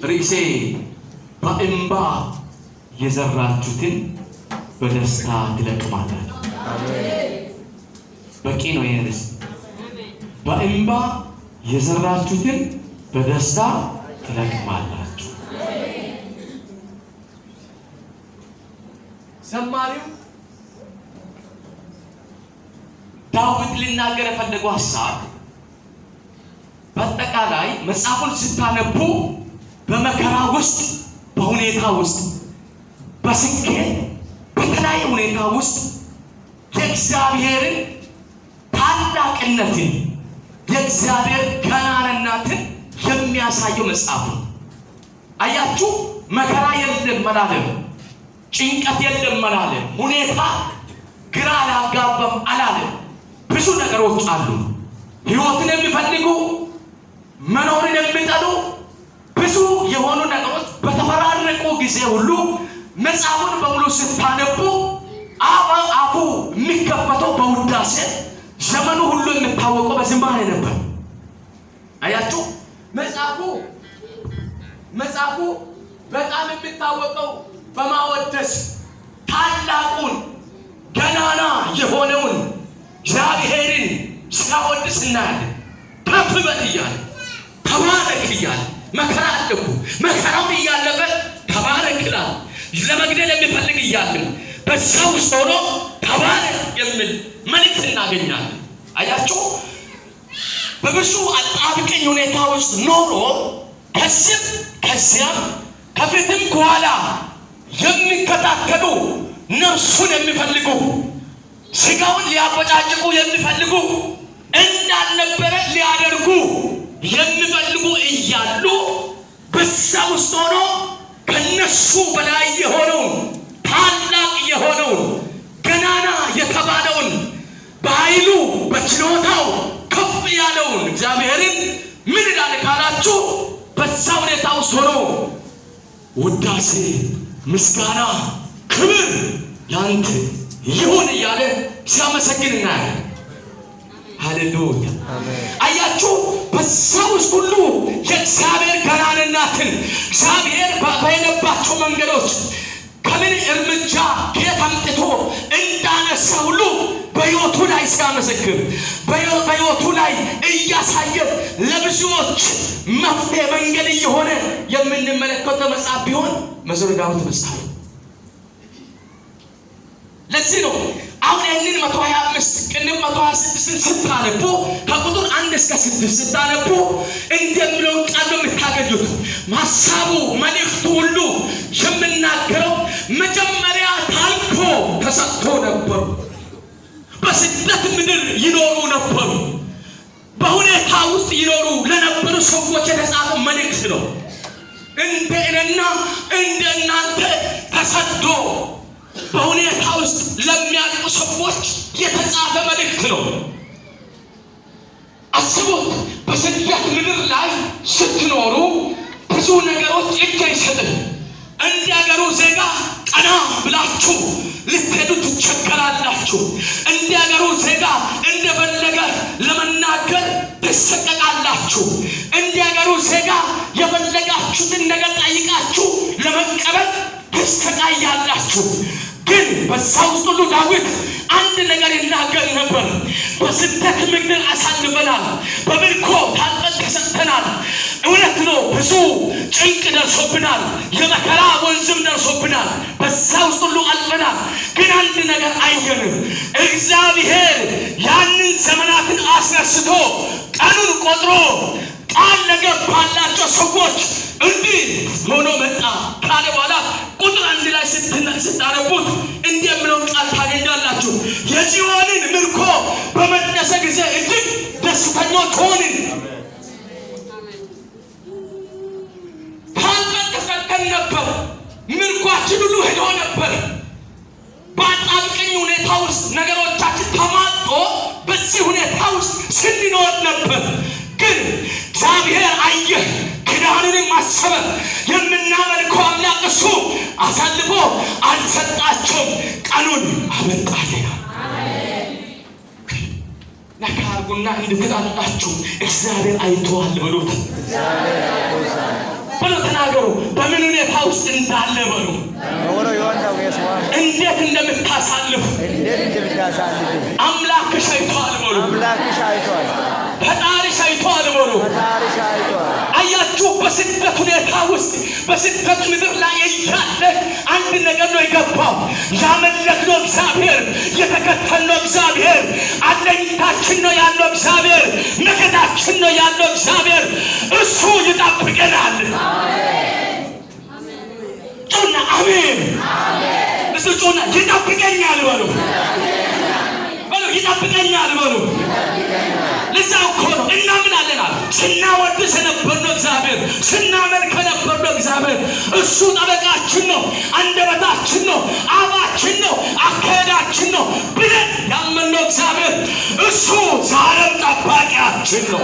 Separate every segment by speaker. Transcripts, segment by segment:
Speaker 1: ርዕሴ በእንባ የዘራችሁትን በደስታ ትለቅማላችሁ። አሜን። በቂ ነው ይሄንስ። በእንባ የዘራችሁትን በደስታ ትለቅማላችሁ። ዘማሪው ዳዊት ሊናገር የፈለገው ሐሳብ በአጠቃላይ መጽሐፉን ስታነቡ በመከራ ውስጥ፣ በሁኔታ ውስጥ፣ በስኬት በተለያየ ሁኔታ ውስጥ የእግዚአብሔርን ታላቅነትን የእግዚአብሔር ገናንነትን የሚያሳየው መጽሐፍ ነው። አያችሁ፣ መከራ የለም መላለም፣ ጭንቀት የለም መላለም፣ ሁኔታ ግራ አላጋባም አላለም። ብዙ ነገሮች አሉ። ህይወትን የሚፈልጉ መኖርን የሚጠሉ ብዙ የሆኑ ነገሮች በተፈራረቁ ጊዜ ሁሉ መጽሐፉን በሙሉ ስታነቡ አፉ የሚከፈተው በውዳሴ ዘመኑ ሁሉ የሚታወቀው በዝማሬ ነበር። አያችሁ፣ መጽሐፉ በጣም የሚታወቀው በማወደስ ታላቁን ገናና የሆነውን እግዚአብሔርን ሲያወድስ እናያለን። ከፍ በል እያለ ተባረክ እያለ መከራ አለኩ መከራውን እያለፈ ተባረክ ይላል። ለመግደል የሚፈልግ እያለ በዛ ውስጥ ሆኖ ተባረክ የሚል መልእክት እናገኛለን። አያችሁ፣ በብዙ አጣብቂኝ ሁኔታ ውስጥ ኖሮ ከዚህም ከዚያም ከፊትም ከኋላ የሚከታተሉ ነፍሱን የሚፈልጉ ስጋውን ሊያበጫጭቁ የሚፈልጉ እንዳልነበረ ሊያደርጉ የሚፈልጉ እያሉ በዛ ውስጥ ሆኖ ከነሱ በላይ የሆነውን ታላቅ የሆነውን ገናና የተባለውን በኃይሉ በችሎታው ከፍ ያለውን እግዚአብሔርን ምን ይላል ካላችሁ፣ በዛ ሁኔታ ውስጥ ሆኖ ውዳሴ፣ ምስጋና፣ ክብር ያንተ ይሁን እያለ ሲያመሰግን እናያለን። ሃሌሉያ አሜን። አያችሁ፣ በዛ ውስጥ ሁሉ የእግዚአብሔር ገናንነትን እግዚአብሔር በሄደባቸው መንገዶች ከምን እርምጃ ከየት አምጥቶ እንዳነሳ ሁሉ በሕይወቱ ላይ ሲያመሰግን በሕይወቱ ላይ እያሳየ ለብዙዎች መፍትሄ መንገድ እየሆነ የምንመለከተው መጽሐፍ ቢሆን መዝሙረ ዳዊት መጽሐፍ። ለዚህ ነው አሁን ይህንን 125 ቅንፍ 126 ስታነቡ ከቁጥር 1 እስከ 6 ስታነቡ እንደሚለው ቃል ነው የምታገኙት። ሐሳቡ መልእክቱ ሁሉ የምናገረው መጀመሪያ ታልፎ ተሰጥቶ ነበሩ፣ በስደት ምድር ይኖሩ ነበሩ፣ በሁኔታ ውስጥ ይኖሩ ለነበሩ ሰዎች የተጻፈ መልእክት ነው። እንደ እኔና እንደ እናንተ ተሰዶ በሁኔታ ውስጥ ለሚያልቁ ሰዎች የተጻፈ መልእክት ነው። አስቡት፣ በስደት ምድር ላይ ስትኖሩ ብዙ ነገሮች እጅ አይሰጥም። እንደ ሀገሩ ዜጋ ቀና ብላችሁ ልትሄዱ ትቸገራላችሁ። እንደ ሀገሩ ዜጋ እንደፈለገ ለመናገር ትሰቀቃላችሁ። እንደ ሀገሩ ዜጋ የፈለጋችሁትን ነገር ጠይቃችሁ ለመቀበል ትሰቃያላችሁ። ግን በዛ ውስጥ ሁሉ ዳዊት አንድ ነገር ይናገር ነበር። በስደት ምድር አሳልፈናል፣ በምርኮ ታጥቀን ተሰጥተናል። እውነት ነው፣ ብዙ ጭንቅ ደርሶብናል፣ የመከራ ወንዝም ደርሶብናል። በዛ ውስጥ ሁሉ አልፈናል። ግን አንድ ነገር አየንም። እግዚአብሔር ያንን ዘመናትን አስነስቶ ቀኑን ቆጥሮ ቃል ለገባላቸው ሰዎች እንዲህ ሆኖ መጣ ካለ በኋላ ቁጥር 1 ላይ ስታነቡት እንዲህ የሚለውን ቃል ታገኛላችሁ። የጽዮንን ምርኮ በመለሰ ጊዜ እጅግ ደስተኞች ሆንን። ታልፈን ተሰጥተን ነበር። ምርኳችን ሁሉ ሄዶ ነበር። በአጣብቂኝ ሁኔታ ውስጥ ነገሮቻችን ተማጦ በዚህ ሁኔታ ውስጥ ስንኖር ነበር። ግን እግዚአብሔር አየ፣ ኪዳኑንም አሰበ። የምናመልከው አምላክ እሱ አሳልፎ አልሰጣቸውም፣ ቀኑን አመጣልን። ነካርጉና እንድትጣላችሁ እግዚአብሔር አይተዋል በሉት። ብሎ ተናገሩ። ሁኔታ ውስጥ እንዳለ በሉ እንዴት እንደምታሳልፍ አምላክሽ አይቷል በሉ ፈጣሪሽ አይቷል በሉ። አያችሁ በስደት ሁኔታ ውስጥ በስደት ምድር ላይ እያለ አንድ ነገር ነው የገባው። ያመለክነው እግዚአብሔር የተከተልነው እግዚአብሔር አለኝታችን ነው ያለው እግዚአብሔር መከታችን ነው ያለው እግዚአብሔር እሱ ይጠብቀናል። ጩና አሜን። እሱ ጩና ይጠብቀኛል በሉ ይጠብቀኛል በሉ። ለዛው እኮ ነው እናምናለን አለ ስናወድስ የነበርነው እግዚአብሔር ስናመልክ የነበርነው እግዚአብሔር እሱ ጠበቃችን ነው አንደበታችን ነው አፋችን ነው አካሄዳችን ነው ብለን ያመንነው እግዚአብሔር እሱ ዛሬም ጠባቂያችን ነው።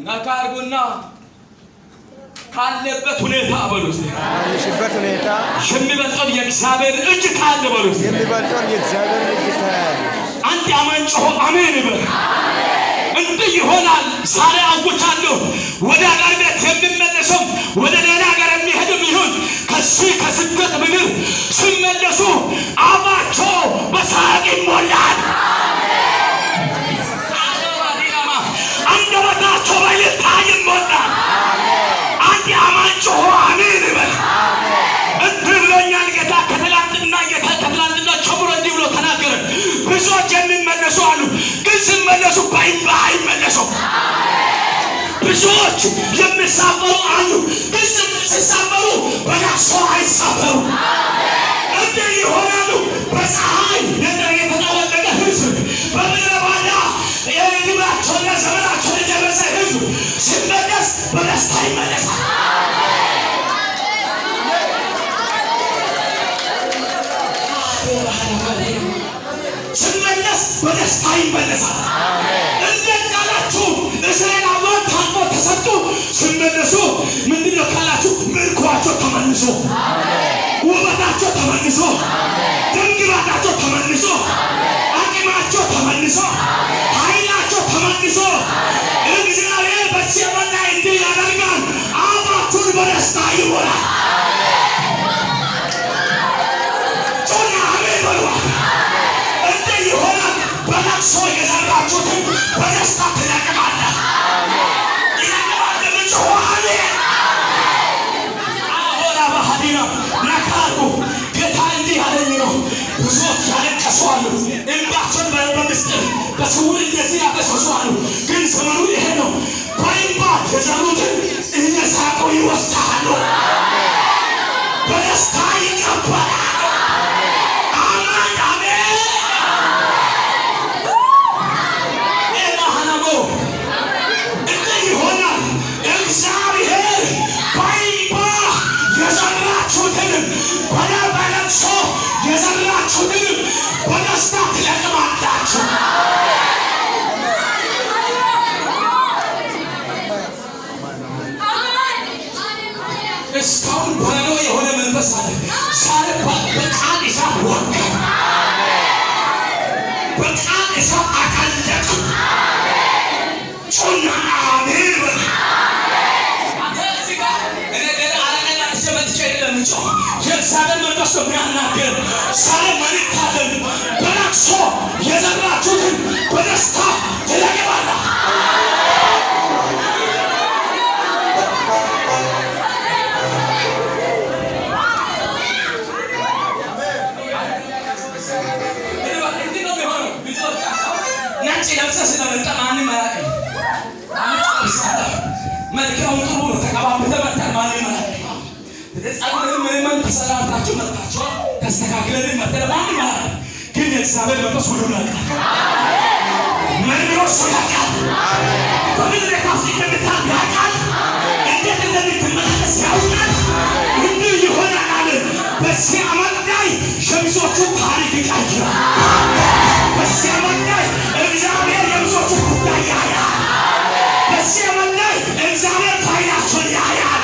Speaker 1: ነካርጉና ካለበት ሁኔታ በሉት
Speaker 2: ያለሽበት ሁኔታ
Speaker 1: የሚበልጠው የእግዚአብሔር እጅ ካለ በሉት
Speaker 2: የሚበልጠው የእግዚአብሔር እጅ ካለ
Speaker 1: አንድ አማኝ ጮሆ አሜን ይበል። እንዲህ ይሆናል። ዛሬ አውጃለሁ ወደ አገር ቤት የሚመለሰው ወደ ሌላ ሀገር የሚሄድም ይሁን ከዚህ ከስደት ምድር ሲመለሱ አፋቸው በሳቅ ይሞላል። አንደበታቸው በእልልታ ይሞላል። ጮሆ አሜን ይበል። እንዲህ ብሎኛል ጌታ ከትላንትና ጀምሮ እንዲህ ብሎ ተናገረ። ብዙዎች የሚመለሱ አሉ፣ ግን ሲመለሱ በእንባ አይመለሱም። ብዙዎች የሚሳፈሩ አሉ፣ ግን ሲሳፈሩ በለቅሶ አይሳፈሩም። እንዲህ ይሆናሉ። በፀሐይ የተጠወለቀ ሕዝብ በምድረ በዳ ዕድሜያቸውና ዘመናቸውን የጨረሰ ሕዝብ ሲመለስ በደስታ ይመለሳል። ሲመለስ በደስታ ይመለሳል። እንዴት ካላችሁ እስራኤላውያን ታርቆ ተሰጡ። ሲመለሱ ምንድነው ካላችሁ ምርኳቸው ተመልሶ ውበታቸው ተመልሶ ድንግባታቸው ተመልሶ አቅማቸው ተመልሶ ኃይላቸው ተመልሶ እግዚአብሔር በሲኦል ላይ እንዲህ ያደርጋል። አፋችሁን በደስታ ይሞላል። ጮና አሜን በሉ። እንዲህ ይሆናል። በለቅሶ የዘራችሁትን በደስታ ትለቅማለህ። ጌታ እንዲህ ያለኝ ነው። ብዙዎች ያለቀሱ አሉ፣ እንባቸውን በምስጢር በስውር እንደዚህ ያፈሰሱ አሉ። ግን ዘመኑ ይሄ ነው። በእንባ የዘሩትን እየሳቁ ይወስዳሉ፣ በደስታ ይቀበላሉ። የዘራችሁትን በደስታ ትለቅማላችሁ። እስካሁን በረዶ የሆነ መንፈስ አለ። ዛሬ በቃል እሳት ወጋ፣ በቃል እሳት አቀለጡ። ጩና አሜን በል። የእግዚአብሔር መንፈስ ነው የሚያናገር። ዛሬ መልእክት አለን። በለቅሶ የዘራችሁትን በደስታ ትለቅማለህ። እንዲህ ነው የሚሆነው። ነጭ ለብሰህ ስለመጣ ማንም አያውቅም። መልካም ጥሩ ተቀባብተህ መጣህ፣ ማንም አያውቅም። ጸጉርህን ምንም ተሰራርታችሁ መጣችኋል፣ ተስተካክለን መጥተህ ማንም አያውቅም። ግን የእግዚአብሔር መንፈስ ሁሉን ያውቃል። መሪዎቹ ያውቃል። በምን ሁኔታ ውስጥ እንደምታልፍ ያውቃል። እንዴት እንደምትመላለስ ያውቃል። እንዲህ ይሆናል አለ። በዚህ ዓመት ላይ የብዙዎቹ ታሪክ ይቀይራል። በዚህ ዓመት ላይ እግዚአብሔር የብዙዎቹ ጉዳይ ያያል። በዚህ ዓመት ላይ እግዚአብሔር ፋይናቸውን ያያል።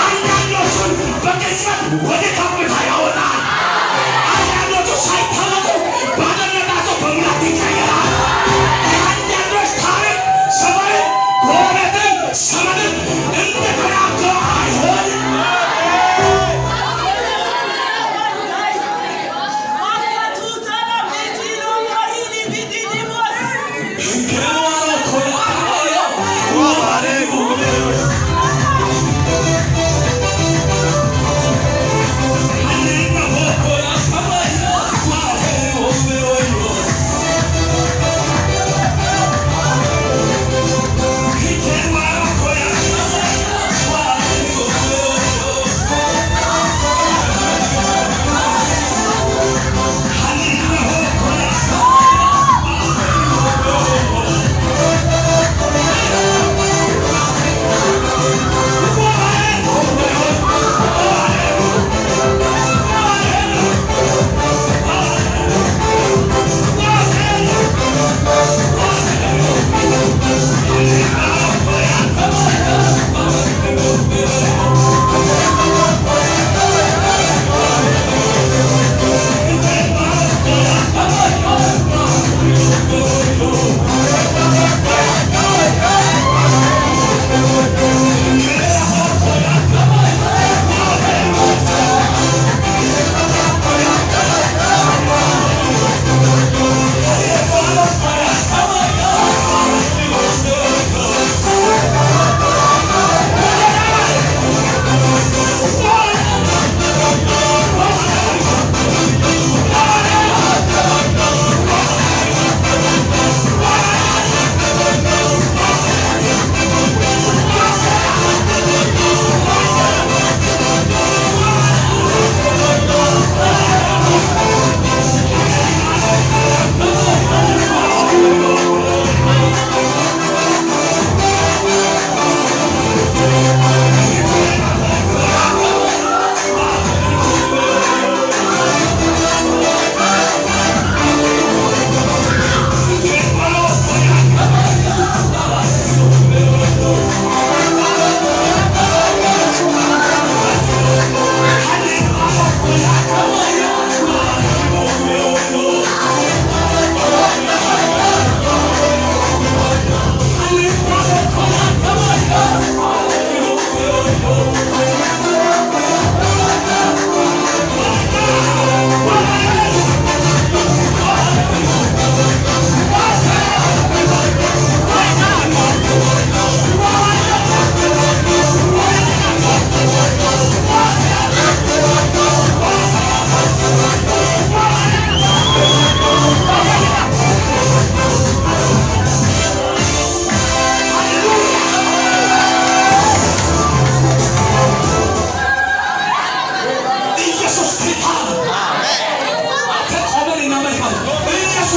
Speaker 1: አንዳንዶቹን በቅጽበት ወደ ከፍታ ያወጣል። አንዳንዶቹ ሳይታወቁ ባለነታቸው በሙላት ይቀየራል። አንዳንዶቹ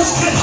Speaker 1: ኢየሱስ ጌታ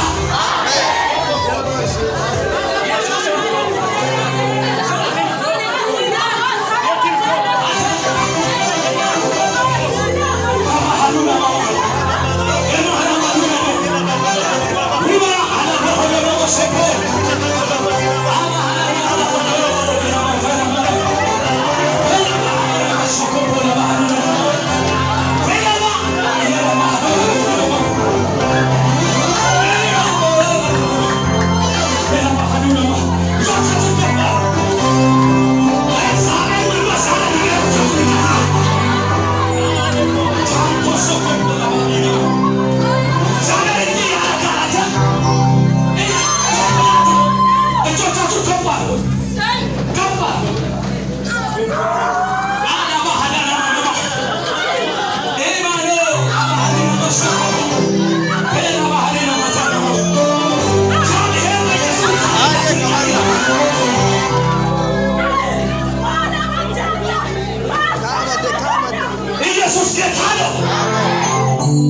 Speaker 1: ኢየሱስ ጌታ ነው።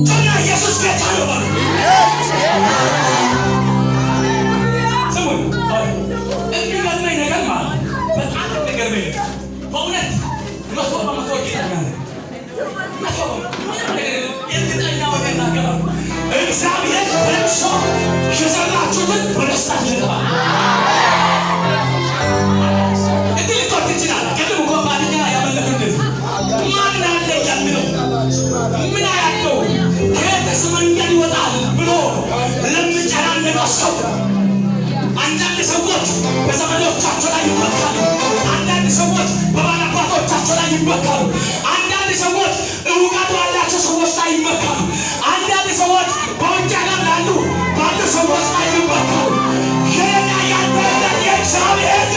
Speaker 1: ጮና ኢየሱስ ጌታ ነው። ስሙኝ፣ የሚገርመኝ ነገር ማለት በጣም የሚገርመኝ በእውነት መቶ በመቶ እርግጠኛ ሆኜ እናገራለሁ። እግዚአብሔር በእርሱ የዘራችሁትን በደስታ ይዘራል። እንዲህ ልትወድ ትችላለህ። ቅድም እኮ ባልኛ ያመለክት ማን አለ የሚለው ምን ያለው ከየትስ መንገድ ይወጣል ብሎ ለሚጨናነቀው ሰው አንዳንድ ሰዎች በዘመዶቻቸው ላይ ይመካሉ። አንዳንድ ሰዎች በባላባቶቻቸው ላይ ይመካሉ። አንዳንድ ሰዎች እውቀት ባላቸው ሰዎች ላይ ይመካሉ። አንዳንድ ሰዎች በውጭ ሀገር ባሉ ሰዎች ላይ ይመካሉ። የኔና ያንተ የእግዚአብሔር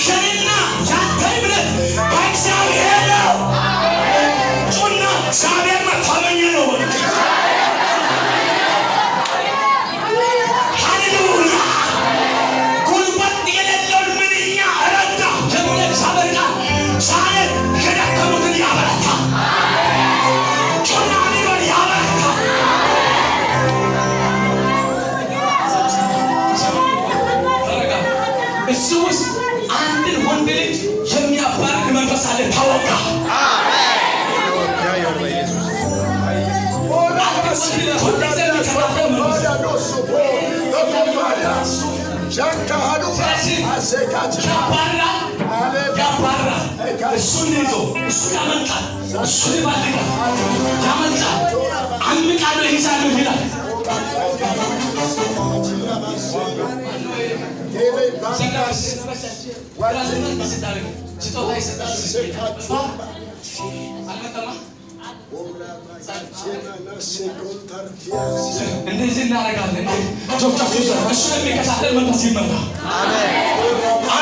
Speaker 1: የኔና ያንተ እምነት በእግዚአብሔር ነው። ጩና እግዚአብሔር መታመኛ ነው። ሃሌሉያ! ጉልበት የሌለውን ምንኛ ረዳ የሚል እግዚአብሔር ቃል ዛሬ የደከሙትን ያበረታ። ጩና ሊሆን ያበረታ። እሱ ውስጥ አንድን ወንድ ልጅ የሚያባርክ መንፈስ አለ። ታወቃ እሱን ይዞ እሱ ያመልጣል፣ እሱ ይባልጋል፣ ያመልጣል። አምቃለሁ ይይዛለሁ ይላል። እንደዚህ እናደርጋለን። እሱ የሚከታተል መንፈስ ይመጣል።